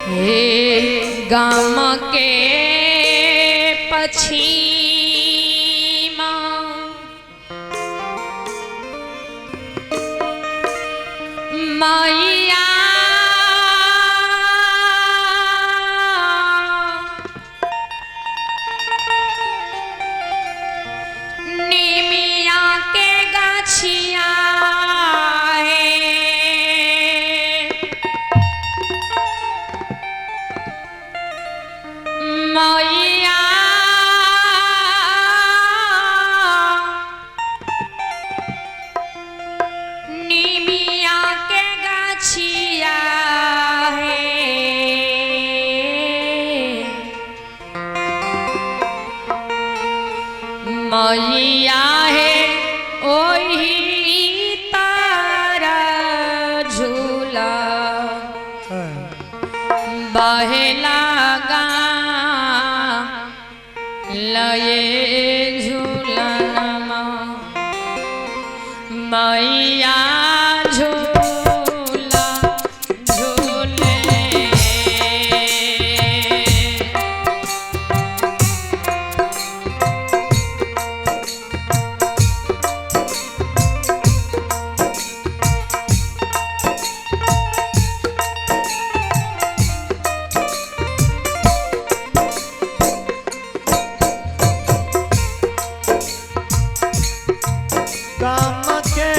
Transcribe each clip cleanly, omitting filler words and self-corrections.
हे गाम के पछी मैया निमिया के गाछिया मैया निमिया के गाछिया मैया है ओही तारा झूला बहेला लये झूलनमा मैया झूला झूले गाम के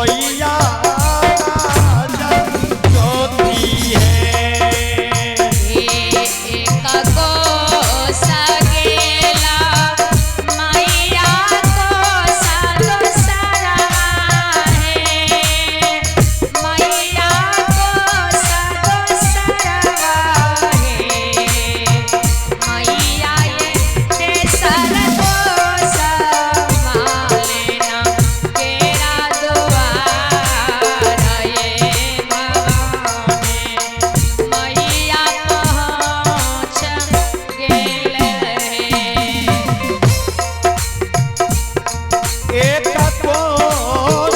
मैया ज्योति है एक को सगेला मैया को सालो सरवा है मैया को सालो सरवा है मैया ये तेसर को संभालेना केरा द्वार ये भवाने मैया पहुँच गेले एक को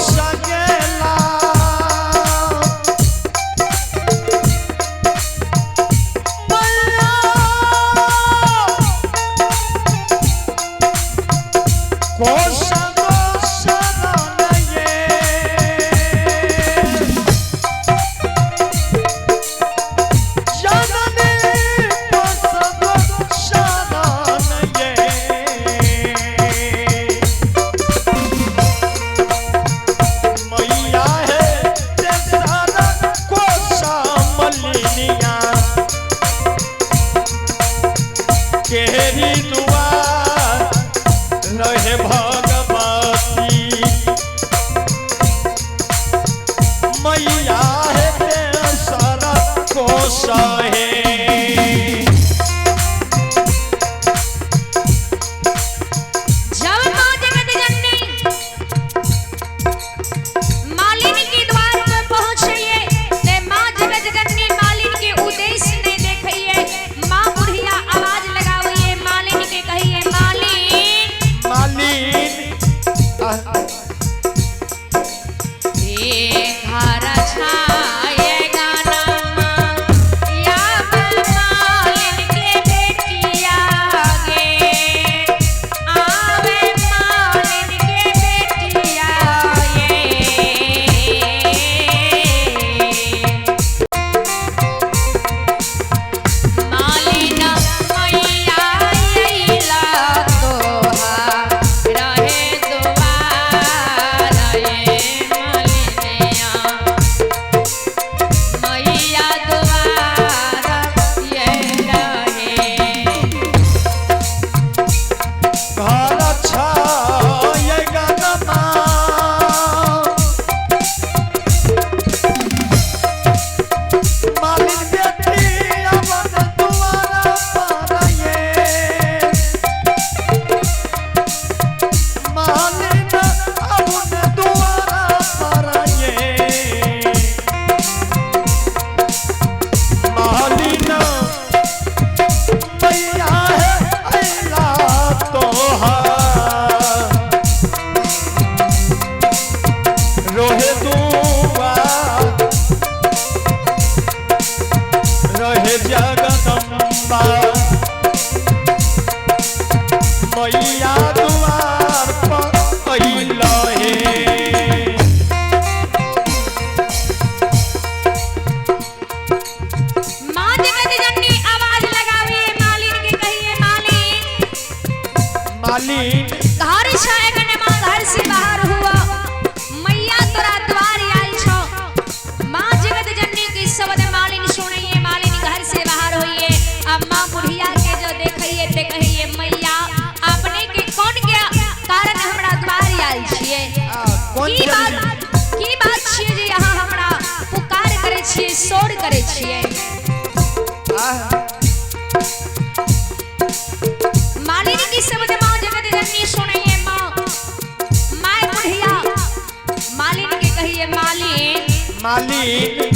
सगेला मैया को सगो सगन ये जननी को सगो सगन ये मैया है तेसरा को सामलिनिया केरी दुआर रहे भगवती मैया है तेसरा को सहे जब माँ जगत जननी मालिनी के द्वार पर पहुँचिए ते माँ जगत जननी मालिनी के उद्देश्य नहीं देखिए माँ बुढ़िया आवाज लगाइए मालिनी के कहिए मालिन मालिन घर छाएगा नामा या मालिन के बेटिया गे आवे मालिन के बेटिया ये मालिन मैया अइला तोहा रहे दुआर ये मालिनिया मैया दुआर ये रहे घर छाएगा नमा मालिन बेटी अवन दुआरा पर ये मालिन अवन दुआरा पर ये मालिन मैया है अइला तोहार रोहे दुआर रहे जगदम्बा मैया दुआर पर अइला हे माँ जगत जननी आवाज लगाइए मालिन के कहिए मालिन मालिन घर छाएगा नमा घर से बाहर हुआ मैया तोरा द्वार आई छो माँ जगत जननी की शब्द मालिन सुनिए मालिन घर से बाहर होइए अब माँ बुढ़िया के जो देखिए ते कहिए मैया आपने के कौन के कारण हमरा द्वार आयल छिए कौन की बात छिए जे यहाँ हमरा पुकार करे छिए शोर करे छिए मालिनी की शब्द माँ जगत जननी सुनिए माँ माय बुढ़िया मालिन के कहिए मालिन मालिन